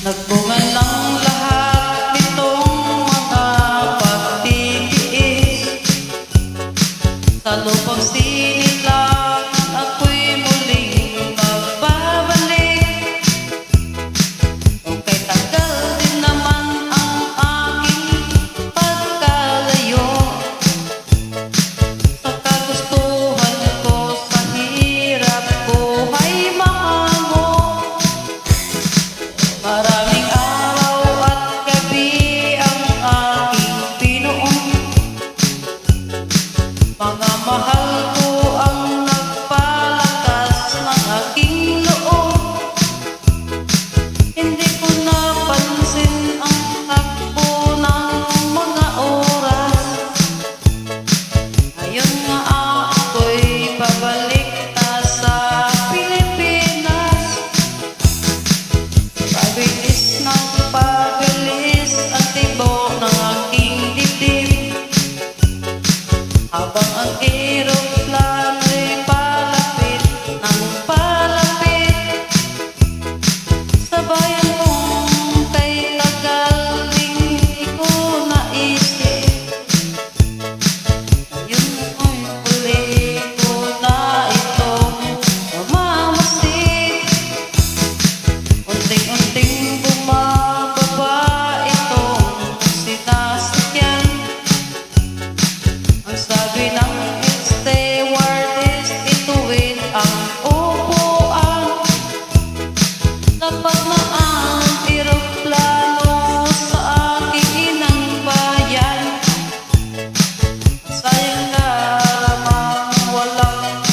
Nagbunga ng lahat nitong mga pagtitiis. Sa lubong sinilang ako'y muling magbabalik. Okay, tagal din naman ang aking pagkalayo sa kagustuhan ko, sa hirap buhay mahango. Maraming araw at gabi ang aking pinuon. Mga mahal ko ang nagpalakas ng aking loob. Hindi ko napansin ang takbo ng mga oras. Ngayon nga ako'y pabalik na sa Pilipinas. Pabilis ng pabilis ang tibok ng aking dibdib, habang ang eroplano'y palapit ng palapit sa bayan kong kay tagal di ko naisip. Ngayon ay huli ko na itong mamamasik. Unting-unting bumababa itong sinasakyan. Ang sabi ng stewardess, ituwid ang upuan. Dapat na ang eroplano sa aking inang bayan. Sayang lamang walang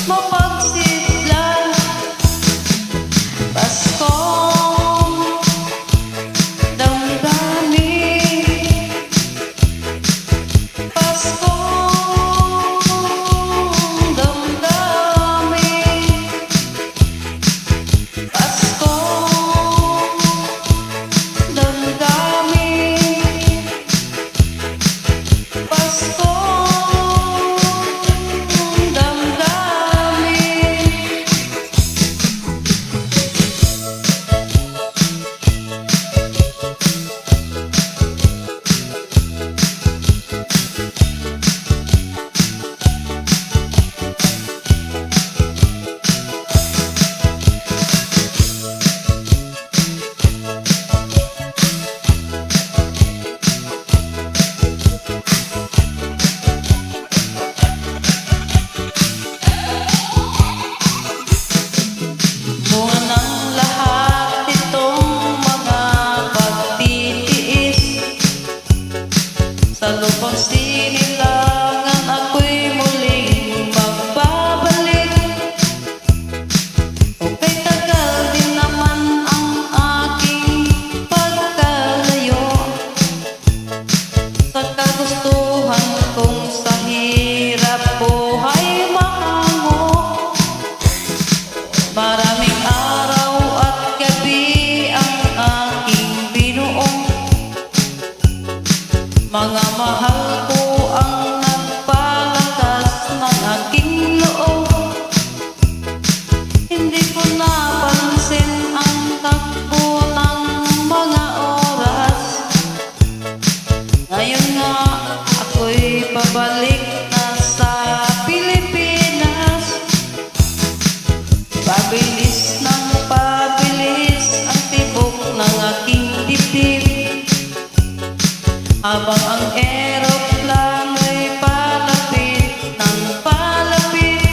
mapagsidlan. Paskong damdamin, Paskong damdamin, Paskong damdamin, Paskong damdamin. Bunga ng lahat itong mga pagtitiis. Sa lubong sinilangan ako'y muling magbabalik. Okay, tagal din naman ang aking pagkalayo sa kagustuhan kong, sa hirap buhay mahango. Maraming araw at gabi ang aking binuong. Mga mahal ko ang nagpalakas ng aking loob. Hindi ko napansin ang takbo ng mga oras. Ngayon nga ako'y pabalik na sa Pilipinas. Pabilis ng pabilis ang tibok ng aking dibdib, habang ang eroplano'y palapit ng palapit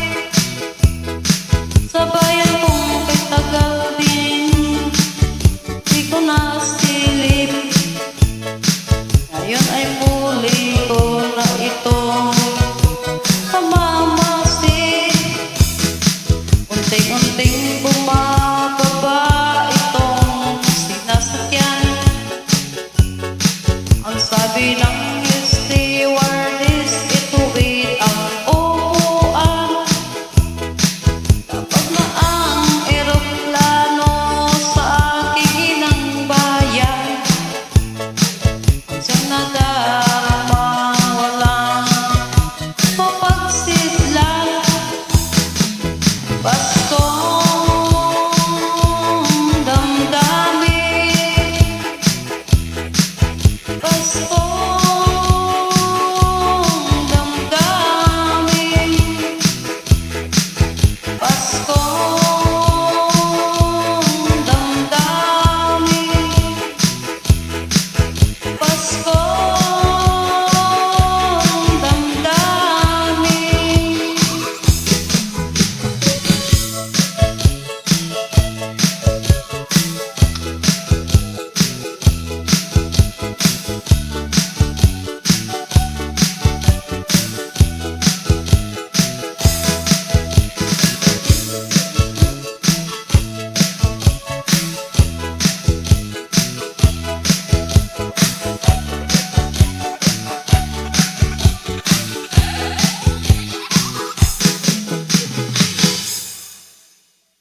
sa bayan kong kay tagal din di ko nasilip. Ngayon ay muli ko na itong mamamasik. Unting-unting bumababa itong sinasakyan. Ang sabi ng stewardess, ituwid ang upuan. Dapat na ang eroplano sa aking inang bayan. Siyang nadarama walang mapagsidlan. Basta